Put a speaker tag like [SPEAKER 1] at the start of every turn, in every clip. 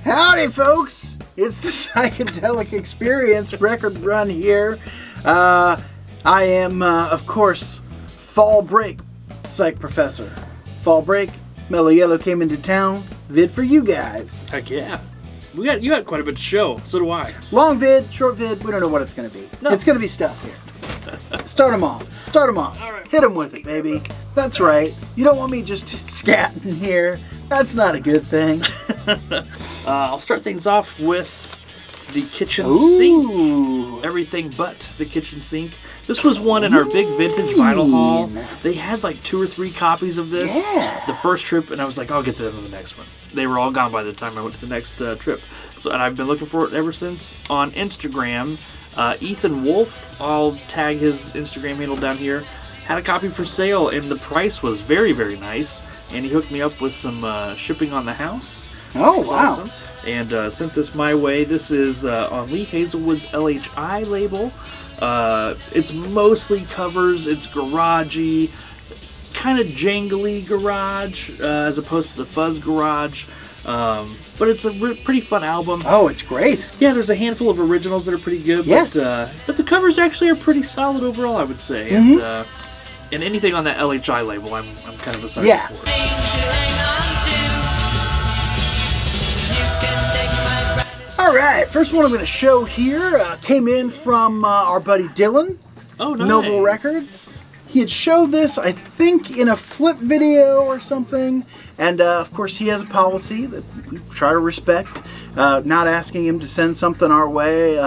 [SPEAKER 1] Howdy, folks! It's the Psychedelic Experience record run here. I am, of course, Fall Break Psych Professor. Fall Break, Mellow Yellow came into town. Vid for you guys.
[SPEAKER 2] Heck yeah. You got quite a bit to show. So do I.
[SPEAKER 1] Long vid, short vid, we don't know what it's going to be. No. It's going to be stuff here. Start them off. All right. Hit them with it, baby. That's right. You don't want me just scatting here. That's not a good thing.
[SPEAKER 2] I'll start things off with the kitchen
[SPEAKER 1] Ooh.
[SPEAKER 2] sink. Everything but the kitchen sink. This was one in our big vintage vinyl haul. They had like 2 or 3 copies of this.
[SPEAKER 1] Yeah.
[SPEAKER 2] The first trip, and I was like, I'll get them in the next one. They were all gone by the time I went to the next trip. So, and I've been looking for it ever since on Instagram. Ethan Wolf, I'll tag his Instagram handle down here, had a copy for sale, and the price was very, very nice. And he hooked me up with some shipping on the house.
[SPEAKER 1] Oh, wow.
[SPEAKER 2] Awesome. And sent this my way. This is on Lee Hazelwood's LHI label. It's mostly covers. It's garagey, kind of jangly garage, as opposed to the fuzz garage. But it's a pretty fun album.
[SPEAKER 1] Oh, it's great.
[SPEAKER 2] Yeah, there's a handful of originals that are pretty good.
[SPEAKER 1] Yes.
[SPEAKER 2] But the covers actually are pretty solid overall, I would say.
[SPEAKER 1] Mm-hmm.
[SPEAKER 2] And anything on that LHI label, I'm kind of a sucker
[SPEAKER 1] Yeah.
[SPEAKER 2] for.
[SPEAKER 1] All right, first one I'm going to show here came in from our buddy Dylan.
[SPEAKER 2] Oh, nice.
[SPEAKER 1] Noble Records. He had showed this, I think, in a flip video or something. And, of course, he has a policy that we try to respect. Not asking him to send something our way,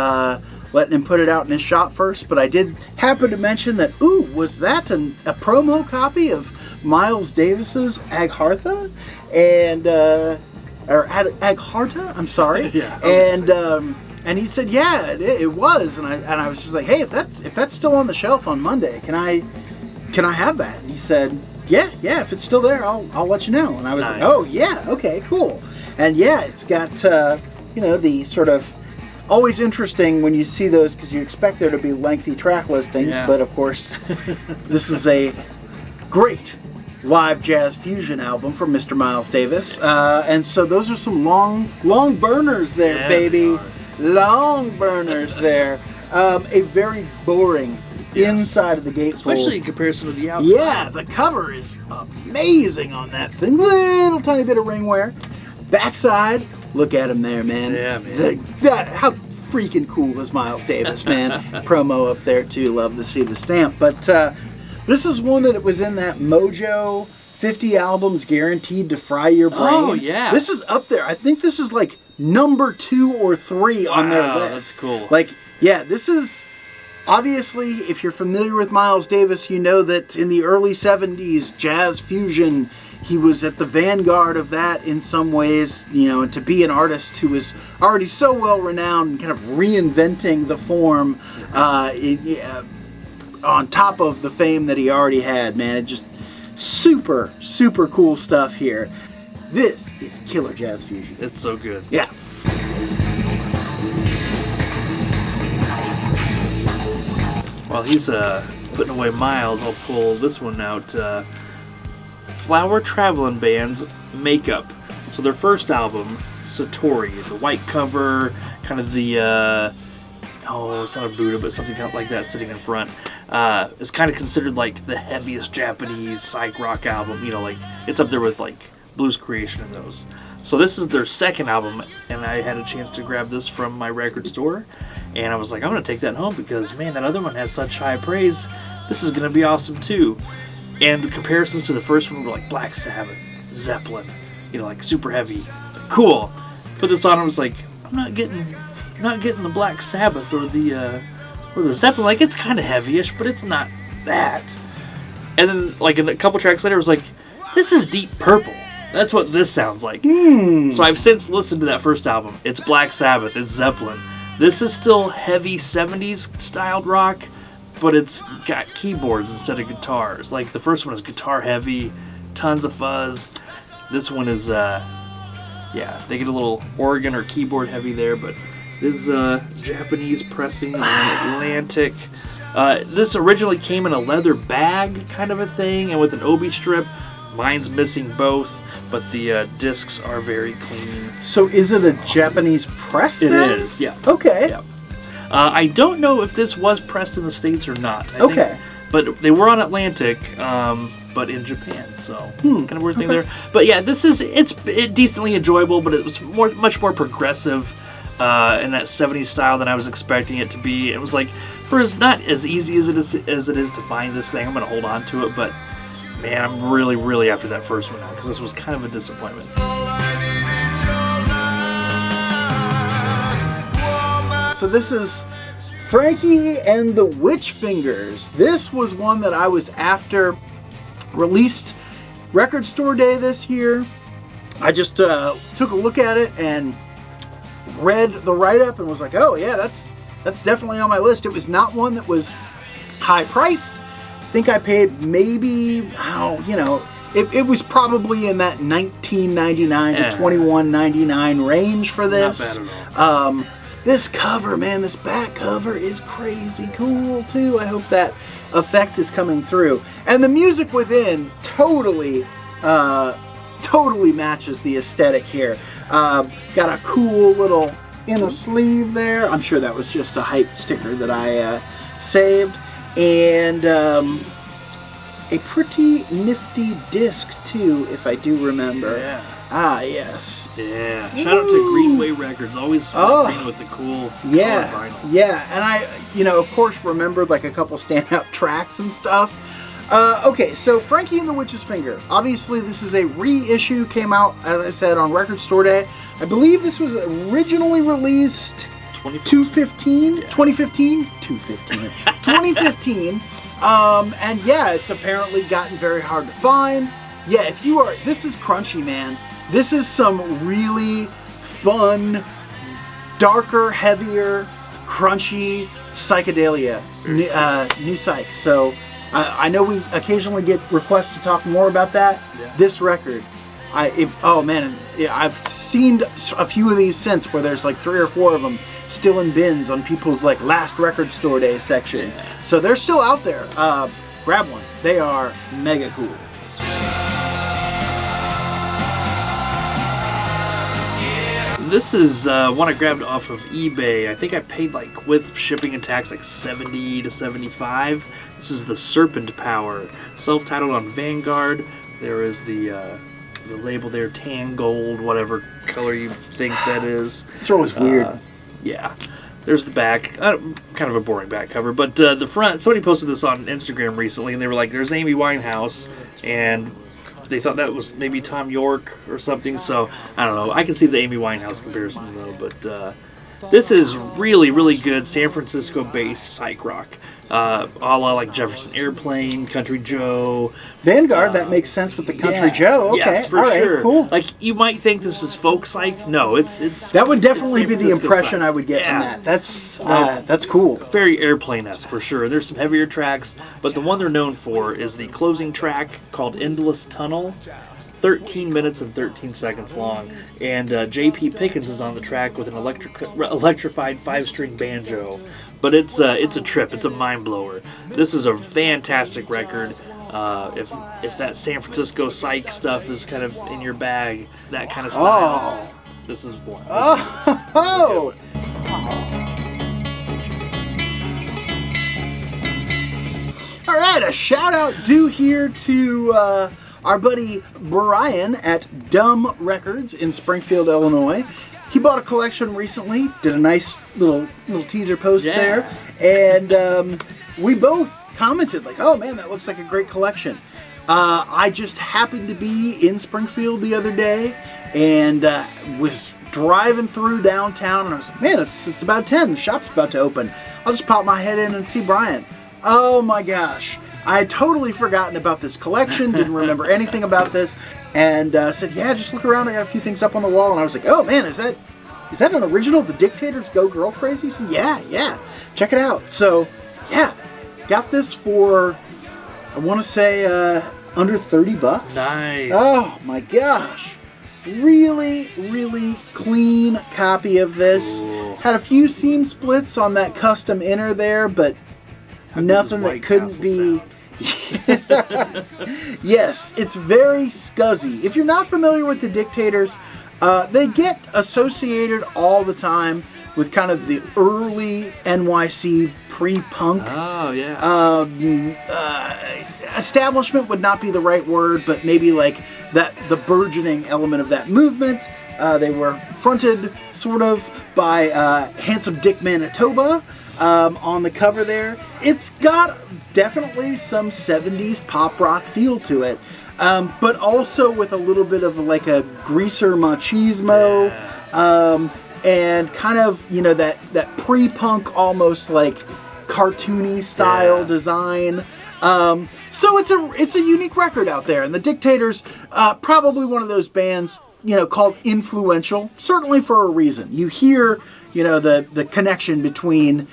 [SPEAKER 1] letting him put it out in his shop first. But I did happen to mention that, ooh, was that a promo copy of Miles Davis's Aghartha? And, or Aghartha? I'm sorry.
[SPEAKER 2] Yeah.
[SPEAKER 1] And he said, yeah, it was. And I was just like, hey, if that's still on the shelf on Monday, can I have that? And he said, yeah, if it's still there, I'll let you know. And I was like, oh yeah, okay, cool. And yeah, it's got the sort of always interesting when you see those because you expect there to be lengthy track listings, but of course, this is a great live jazz fusion album from Mr. Miles Davis, and so those are some long burners there, baby. Long burners there. A very boring inside of the gatefold.
[SPEAKER 2] Especially in comparison to the outside.
[SPEAKER 1] Yeah, the cover is amazing on that thing. Little tiny bit of ringware. Backside, look at him there, man.
[SPEAKER 2] Yeah, man.
[SPEAKER 1] How freaking cool is Miles Davis, man. Promo up there too. Love to see the stamp. But this is one that was in that Mojo 50 albums guaranteed to fry your brain.
[SPEAKER 2] Oh, yeah.
[SPEAKER 1] This is up there. I think this is like number 2 or 3 on their list.
[SPEAKER 2] That's cool.
[SPEAKER 1] Like, yeah, this is obviously, if you're familiar with Miles Davis, you know that in the early 70s, jazz fusion, he was at the vanguard of that in some ways, and to be an artist who was already so well renowned and kind of reinventing the form on top of the fame that he already had, man. It just super, super cool stuff here. This is killer jazz fusion.
[SPEAKER 2] It's so good.
[SPEAKER 1] Yeah.
[SPEAKER 2] While he's putting away Miles, I'll pull this one out. Flower Traveling Band's Makeup. So their first album, Satori, the white cover, kind of the, it's not a Buddha, but something kind of like that sitting in front. It's kind of considered like the heaviest Japanese psych rock album. Like it's up there with like Blues Creation and those. So this is their second album, and I had a chance to grab this from my record store. And I was like, I'm going to take that home because, man, that other one has such high praise. This is going to be awesome, too. And the comparisons to the first one were like Black Sabbath, Zeppelin, like super heavy. It's like, cool. Put this on, I was like, I'm not getting the Black Sabbath or the Zeppelin. Like, it's kind of heavyish, but it's not that. And then, like, a couple tracks later, I was like, this is Deep Purple. That's what this sounds like. So I've since listened to that first album. It's Black Sabbath, it's Zeppelin. This is still heavy 70s styled rock, but it's got keyboards instead of guitars. Like the first one is guitar heavy, tons of fuzz. This one is, they get a little organ or keyboard heavy there, but this is Japanese pressing on Atlantic. This originally came in a leather bag kind of a thing and with an obi strip. Mine's missing both, but the discs are very clean.
[SPEAKER 1] So is it a Japanese press
[SPEAKER 2] It
[SPEAKER 1] then?
[SPEAKER 2] is, yeah.
[SPEAKER 1] Okay.
[SPEAKER 2] Yeah. I don't know if this was pressed in the States or not. I
[SPEAKER 1] Okay.
[SPEAKER 2] think, but they were on Atlantic, but in Japan, so kind of weird thing there. But yeah, it's decently enjoyable, but it was much more progressive in that 70s style than I was expecting it to be. It was like, it's not as easy as it is to find this thing. I'm going to hold on to it, but man, I'm really, really after that first one now, because this was kind of a disappointment.
[SPEAKER 1] So this is Frankie and the Witch Fingers. This was one that I was after, released Record Store Day this year. I just took a look at it and read the write-up and was like, oh yeah, that's definitely on my list. It was not one that was high priced. I think I paid maybe, it was probably in that $19.99 to $21.99 range for this.
[SPEAKER 2] Not bad at all.
[SPEAKER 1] This cover, man, this back cover is crazy cool too. I hope that effect is coming through. And the music within totally matches the aesthetic here. Got a cool little inner sleeve there. I'm sure that was just a hype sticker that I saved. And a pretty nifty disc too, if I do remember.
[SPEAKER 2] Yeah.
[SPEAKER 1] Ah, yes.
[SPEAKER 2] Yeah. Shout out to Greenway Records. Always green with the cool color vinyl.
[SPEAKER 1] Yeah. And I, of course, remembered like a couple standout tracks and stuff. Okay, so Frankie and the Witch's Finger. Obviously, this is a reissue. Came out, as I said, on Record Store Day. I believe this was originally released 2015. 2015. And yeah, it's apparently gotten very hard to find. Yeah, this is crunchy, man. This is some really fun, darker, heavier, crunchy psychedelia, new psych. So I know we occasionally get requests to talk more about that. Yeah. This record, I've seen a few of these since where there's like 3 or 4 of them still in bins on people's like last Record Store Day section. Yeah. So they're still out there. Grab one. They are mega cool.
[SPEAKER 2] This is one I grabbed off of eBay. I think I paid like with shipping and tax like $70 to $75. This is the Serpent Power, self-titled on Vanguard. There is the label there, tan gold, whatever color you think that is.
[SPEAKER 1] It's always weird.
[SPEAKER 2] Yeah. There's the back, kind of a boring back cover, but the front. Somebody posted this on Instagram recently, and they were like, "There's Amy Winehouse," and they thought that was maybe Tom York or something. So I don't know. I can see the Amy Winehouse comparison though, but this is really, really good San Francisco-based psych rock, a la like Jefferson Airplane, Country Joe.
[SPEAKER 1] Vanguard, that makes sense with the Country Joe. Okay,
[SPEAKER 2] yes, for sure. Cool. Like you might think this is folk psych. No, it's.
[SPEAKER 1] That would definitely be the impression I would get from that. That's cool.
[SPEAKER 2] Very Airplane-esque for sure. There's some heavier tracks, but the one they're known for is the closing track called "Endless Tunnel." 13 minutes and 13 seconds long, and J.P. Pickens is on the track with an electrified 5-string banjo. But it's a trip. It's a mind blower. This is a fantastic record. If that San Francisco psych stuff is kind of in your bag, that kind of style, this is one.
[SPEAKER 1] All right, a shout out due here to our buddy Brian at Dumb Records in Springfield, Illinois. He bought a collection recently, did a nice little teaser post there, and we both commented like, oh man, that looks like a great collection. I just happened to be in Springfield the other day and was driving through downtown, and I was like, man, it's about 10, the shop's about to open. I'll just pop my head in and see Brian. Oh my gosh. I had totally forgotten about this collection, didn't remember anything about this, and said, yeah, just look around, I got a few things up on the wall, and I was like, oh man, is that an original The Dictators Go Girl Crazy? He said, yeah, check it out. So, yeah, got this for, I want to say, under $30.
[SPEAKER 2] Nice.
[SPEAKER 1] Oh my gosh. Really, really clean copy of this.
[SPEAKER 2] Cool.
[SPEAKER 1] Had a few seam splits on that custom inner there, but nothing that couldn't be. Yes, it's very scuzzy. If you're not familiar with the Dictators, they get associated all the time with kind of the early NYC pre-punk.
[SPEAKER 2] Oh, yeah.
[SPEAKER 1] Establishment would not be the right word, but maybe like that, the burgeoning element of that movement. They were fronted sort of by Handsome Dick Manitoba on the cover there. It's got definitely some 70s pop rock feel to it, but also with a little bit of like a greaser machismo, and kind of, you know, that pre-punk, almost like cartoony style design. So it's a unique record out there, and the Dictators, probably one of those bands, you know, called influential, certainly for a reason. You hear, you know, the connection between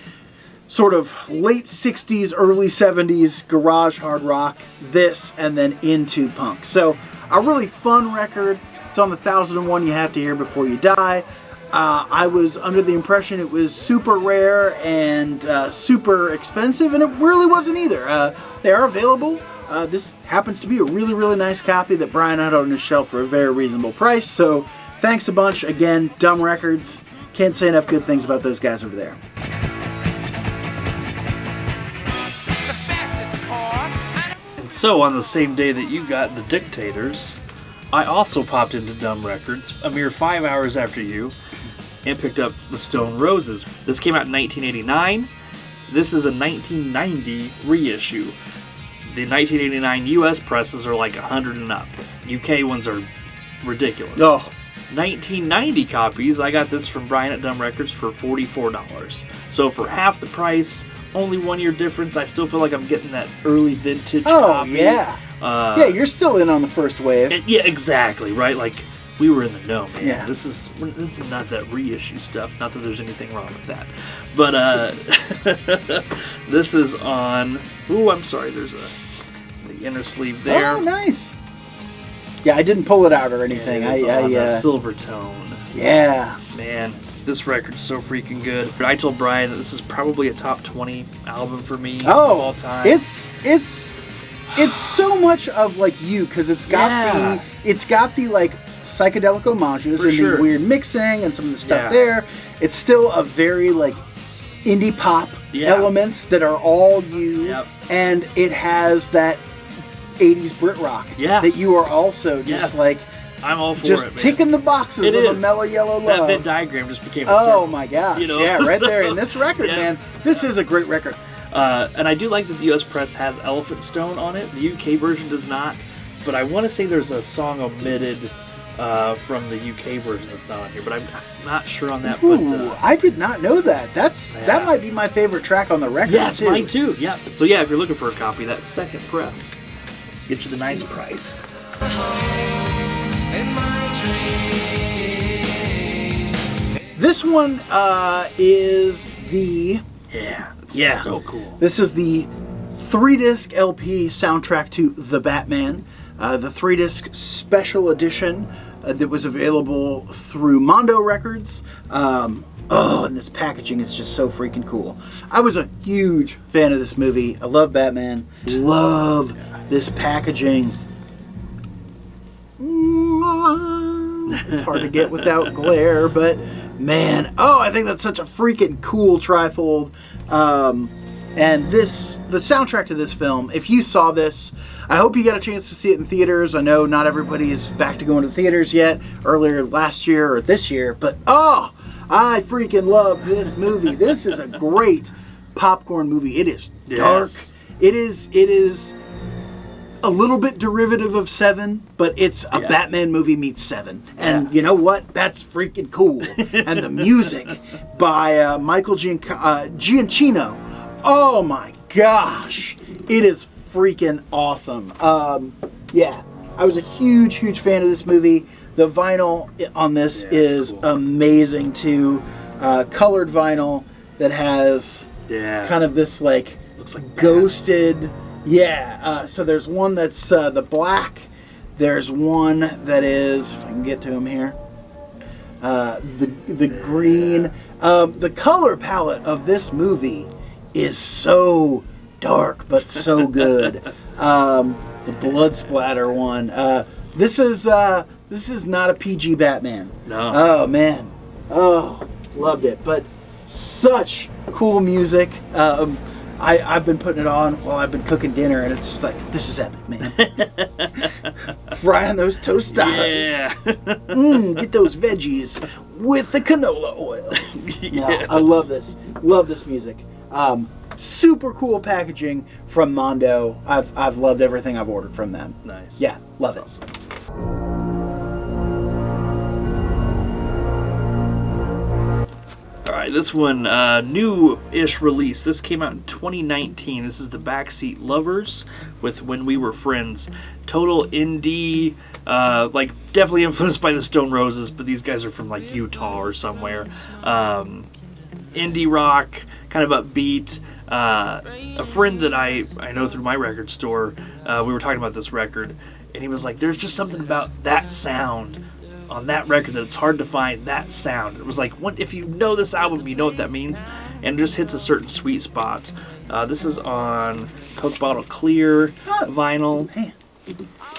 [SPEAKER 1] sort of late 60s, early 70s garage hard rock, this, and then into punk. So a really fun record. It's on the 1001 You Have to Hear Before You Die. I was under the impression it was super rare and super expensive, and it really wasn't either. They are available. This happens to be a really, really nice copy that Brian had on his shelf for a very reasonable price. So thanks a bunch. Again, Dumb Records. Can't say enough good things about those guys over there.
[SPEAKER 2] And so on the same day that you got the Dictators, I also popped into Dumb Records a mere 5 hours after you and picked up the Stone Roses. This came out in 1989. This is a 1990 reissue. The 1989 US presses are like 100 and up. UK ones are ridiculous.
[SPEAKER 1] Oh.
[SPEAKER 2] 1990 copies, I got this from Brian at Dumb Records for $44. So for half the price, only 1 year difference, I still feel like I'm getting that early vintage copy.
[SPEAKER 1] Yeah. Yeah, you're still in on the first wave.
[SPEAKER 2] Yeah, exactly, right? Like, we were in the know, man.
[SPEAKER 1] Yeah.
[SPEAKER 2] This is not that reissue stuff. Not that there's anything wrong with that. But this is on... Ooh, I'm sorry, there's the inner sleeve there.
[SPEAKER 1] Oh, nice. Yeah, I didn't pull it out or anything.
[SPEAKER 2] It's on a silver tone.
[SPEAKER 1] Yeah.
[SPEAKER 2] Man, this record's so freaking good. I told Brian that this is probably a top 20 album for me of all time.
[SPEAKER 1] It's so much of like you, because it's got the like psychedelic homages and the weird mixing and some of the stuff there. It's still a very like indie pop elements that are all you, and it has that 80s Brit rock that you are also just like,
[SPEAKER 2] I'm all for
[SPEAKER 1] just
[SPEAKER 2] it, man.
[SPEAKER 1] Ticking the boxes of a mellow yellow love.
[SPEAKER 2] That Venn diagram just became a circle,
[SPEAKER 1] my gosh.
[SPEAKER 2] You know?
[SPEAKER 1] Yeah, right there in this record, man. This is a great record.
[SPEAKER 2] And I do like that the US press has Elephant Stone on it. The UK version does not. But I want to say there's a song omitted from the UK version that's not on here. But I'm not sure on that.
[SPEAKER 1] Ooh,
[SPEAKER 2] but
[SPEAKER 1] I did not know that. That might be my favorite track on the record.
[SPEAKER 2] Yes, mine too. Yeah. So yeah, if you're looking for a copy, that second press get you the nice price.
[SPEAKER 1] This one is the...
[SPEAKER 2] Yeah. So cool.
[SPEAKER 1] This is the 3-disc LP soundtrack to The Batman. The 3-disc special edition that was available through Mondo Records. And this packaging is just so freaking cool. I was a huge fan of this movie. I love Batman. Love this packaging. It's hard to get without glare, but man, I think that's such a freaking cool trifold. And the soundtrack to this film, if you saw this, I hope you got a chance to see it in theaters. I know not everybody is back to going to theaters yet, earlier last year or this year, but I freaking love this movie. This is a great popcorn movie. It is dark. It is a little bit derivative of Seven, but it's a Batman movie meets Seven. And you know what? That's freaking cool. And the music by Michael Giacchino. Oh my gosh. It is freaking awesome. I was a huge fan of this movie. The vinyl on this is cool. Amazing too. Colored vinyl that has kind of this like, looks like ghosted... so there's one that's the black. There's one that is, if I can get to him here, the green. The color palette of this movie is so dark, but so good. The blood splatter one. This is not a PG Batman.
[SPEAKER 2] No.
[SPEAKER 1] Oh man. Oh, loved it. But such cool music. I've been putting it on while I've been cooking dinner, and it's just like, this is epic, man. Frying those tostadas.
[SPEAKER 2] Yeah.
[SPEAKER 1] Get those veggies with the canola oil.
[SPEAKER 2] Yeah.
[SPEAKER 1] No, I love this. Love this music. Super cool packaging from Mondo. I've loved everything I've ordered from them.
[SPEAKER 2] Nice.
[SPEAKER 1] Yeah, love it.
[SPEAKER 2] Awesome. All right, this one, new-ish release. This came out in 2019. This is the Backseat Lovers with When We Were Friends. Total indie, like definitely influenced by the Stone Roses, but these guys are from like Utah or somewhere. Indie rock, kind of upbeat. A friend that I know through my record store, we were talking about this record, and he was like, there's just something about that sound on that record that it's hard to find that sound. It was like, if you know this album, you know what that means, and it just hits a certain sweet spot. This is on Coke Bottle Clear vinyl.
[SPEAKER 1] Man.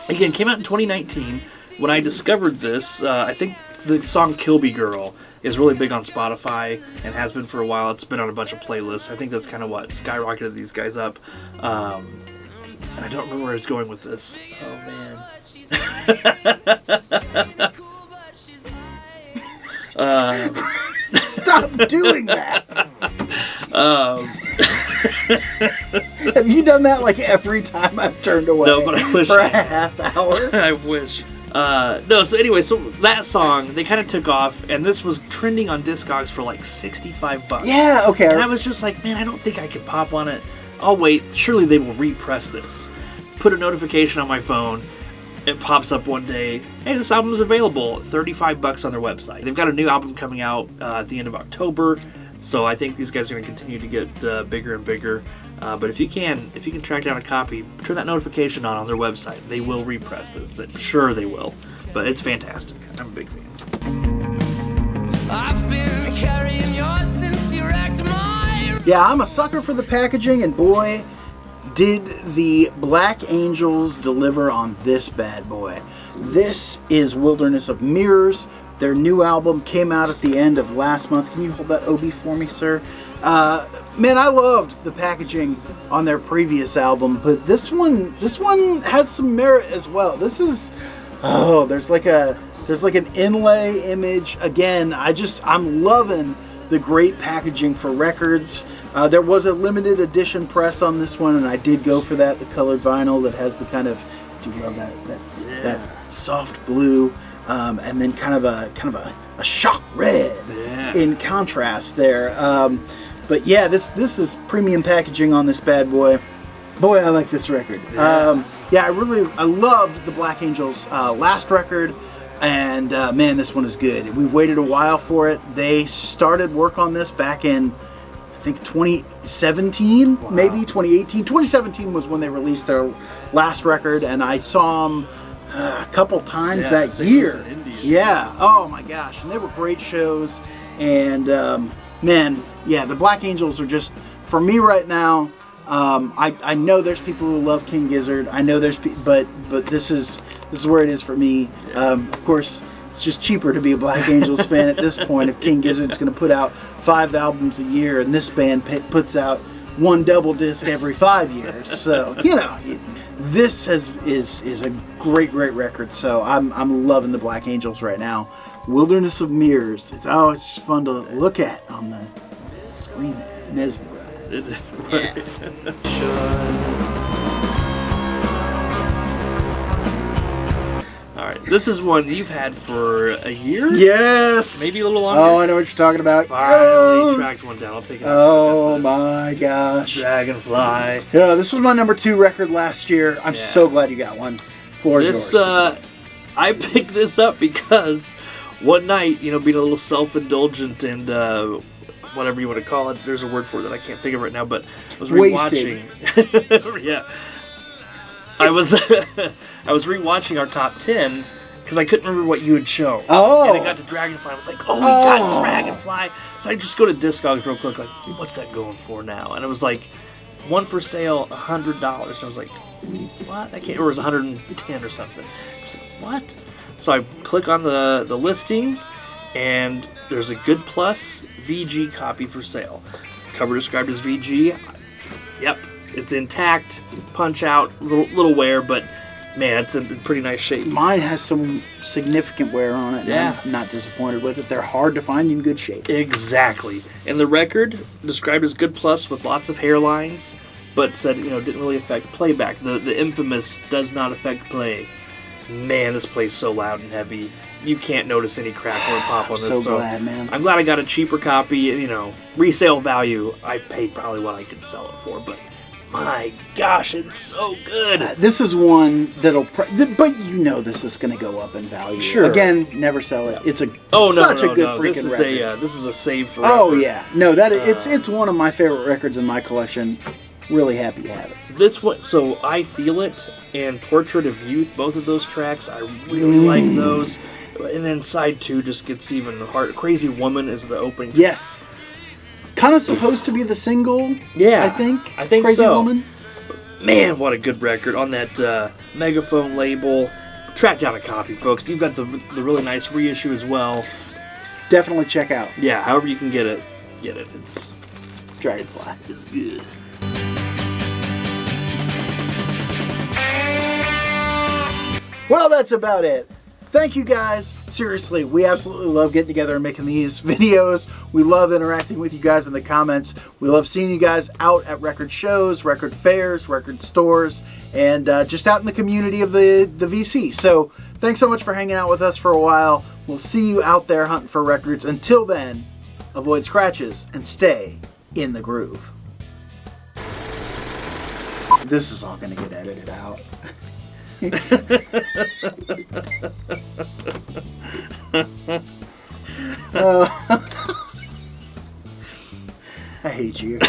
[SPEAKER 2] Again, came out in 2019. When I discovered this, I think the song Kilby Girl is really big on Spotify and has been for a while. It's been on a bunch of playlists. I think that's kind of what skyrocketed these guys up. And I don't remember where it's going with this. Oh, man.
[SPEAKER 1] Stop doing that. Have you done that like every time I've turned away?
[SPEAKER 2] No, but I wish.
[SPEAKER 1] For a half hour?
[SPEAKER 2] I wish. No, so anyway, so that song, they kind of took off, and this was trending on Discogs for like $65.
[SPEAKER 1] Yeah, okay.
[SPEAKER 2] And I was just like, man, I don't think I could pop on it. I'll wait. Surely they will repress this. Put a notification on my phone. It pops up one day. Hey, this album is available. $35 on their website. They've got a new album coming out at the end of October. So I think these guys are going to continue to get bigger and bigger. But if you can track down a copy, turn that notification on their website. They will repress this. Sure they will. But it's fantastic. I'm a big fan.
[SPEAKER 3] I've been carrying yours since you wrecked my...
[SPEAKER 1] Yeah, I'm a sucker for the packaging, and boy, did the Black Angels deliver on this bad boy. This is Wilderness of Mirrors. Their new album came out at the end of last month. Can you hold that OB for me, sir? Man, I loved the packaging on their previous album, but this one has some merit as well. This is, there's like an inlay image. Again, I'm loving the great packaging for records. There was a limited edition press on this one, and I did go for that, the colored vinyl that has the kind of, do you love that soft blue, and then kind of a shock red in contrast there. But yeah, this is premium packaging on this bad boy. Boy, I like this record. Yeah, I loved the Black Angels last record, and man, this one is good. We've waited a while for it. They started work on this back in, I think 2017, maybe 2018. 2017 was when they released their last record, and I saw them a couple times that year. Yeah, oh my gosh, and they were great shows, and man, yeah, the Black Angels are just, for me right now, I know there's people who love King Gizzard. I know but this is where it is for me. Of course, it's just cheaper to be a Black Angels fan at this point. If King Gizzard's going to put out 5 albums a year, and this band puts out 1 double disc every 5 years, so this is a great record. So I'm loving the Black Angels right now. Wilderness of Mirrors. It's just fun to look at on the screen. Mesmerized.
[SPEAKER 2] Alright, this is one you've had for a year?
[SPEAKER 1] Yes!
[SPEAKER 2] Maybe a little longer.
[SPEAKER 1] Oh, I know what you're talking about.
[SPEAKER 2] Finally tracked one down. I'll take it out.
[SPEAKER 1] Oh my gosh.
[SPEAKER 2] Dragonfly.
[SPEAKER 1] Yeah, this was my number 2 record last year. I'm so glad you got one. Floor is yours.
[SPEAKER 2] I picked this up because one night, being a little self-indulgent and whatever you want to call it, there's a word for it that I can't think of right now, but I was rewatching. Yeah. I was rewatching our top 10 because I couldn't remember what you had shown.
[SPEAKER 1] Oh.
[SPEAKER 2] And I got to Dragonfly. I was like, we got Dragonfly. So I just go to Discogs real quick, like, what's that going for now? And it was like one for sale, $100. And I was like, what? I can't. Or it was 110 or something. I was like, what? So I click on the listing, and there's a Good Plus VG copy for sale. Cover described as VG. Yep, it's intact. Punch out, little wear, but man, it's in pretty nice shape.
[SPEAKER 1] Mine has some significant wear on it.
[SPEAKER 2] Yeah.
[SPEAKER 1] I'm not disappointed with it. They're hard to find in good shape.
[SPEAKER 2] Exactly. And the record described as Good Plus with lots of hairlines, but said, didn't really affect playback. The infamous does not affect play. Man, this plays so loud and heavy. You can't notice any crackle or pop on this.
[SPEAKER 1] So glad, man.
[SPEAKER 2] I'm glad I got a cheaper copy. Resale value, I paid probably what I could sell it for, but my gosh, it's so good.
[SPEAKER 1] This is one that'll, but this is going to go up in value.
[SPEAKER 2] Sure.
[SPEAKER 1] Again, never sell it. It's a
[SPEAKER 2] no,
[SPEAKER 1] such
[SPEAKER 2] no,
[SPEAKER 1] a good
[SPEAKER 2] no.
[SPEAKER 1] freaking record.
[SPEAKER 2] This is a save for.
[SPEAKER 1] Oh yeah, no, it's one of my favorite records in my collection. Really happy to have it.
[SPEAKER 2] This one, so I Feel It and Portrait of Youth, both of those tracks, I really like those. And then side 2 just gets even harder. Crazy Woman is the opening.
[SPEAKER 1] Yes. Kind of supposed to be the single.
[SPEAKER 2] Yeah,
[SPEAKER 1] I think.
[SPEAKER 2] Crazy
[SPEAKER 1] so. Woman.
[SPEAKER 2] Man, what a good record on that Megaphone label. Track down a copy, folks. You've got the really nice reissue as well.
[SPEAKER 1] Definitely check out.
[SPEAKER 2] Yeah, however you can get it. It's
[SPEAKER 1] Dragonfly.
[SPEAKER 2] It's good.
[SPEAKER 1] Well, that's about it. Thank you guys. Seriously, we absolutely love getting together and making these videos. We love interacting with you guys in the comments. We love seeing you guys out at record shows, record fairs, record stores, and just out in the community of the VC. So thanks so much for hanging out with us for a while. We'll see you out there hunting for records. Until then, avoid scratches and stay in the groove. This is all going to get edited out. I hate you.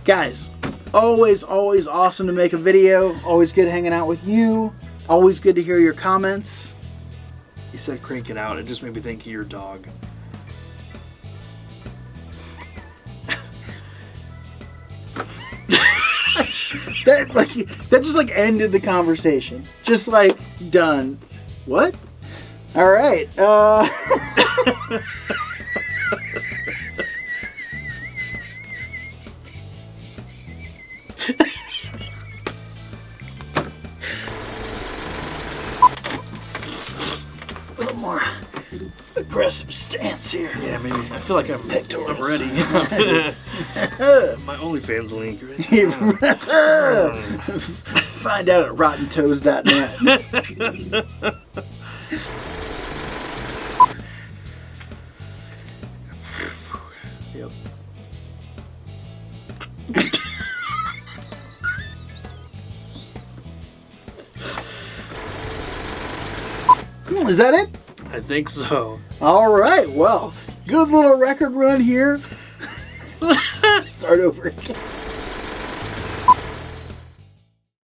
[SPEAKER 1] Guys, always awesome to make a video. Always good hanging out with you. Always good to hear your comments.
[SPEAKER 2] You said crank it out. It just made me think of your dog.
[SPEAKER 1] That just ended the conversation. Just done. What? All right. A little more aggressive stance here.
[SPEAKER 2] Yeah, maybe. I feel like I'm ready. My OnlyFans link.
[SPEAKER 1] Find out at rottentoes.net.
[SPEAKER 2] Yep.
[SPEAKER 1] Is that it?
[SPEAKER 2] I think so.
[SPEAKER 1] All right. Well, good little record run here. Start over again.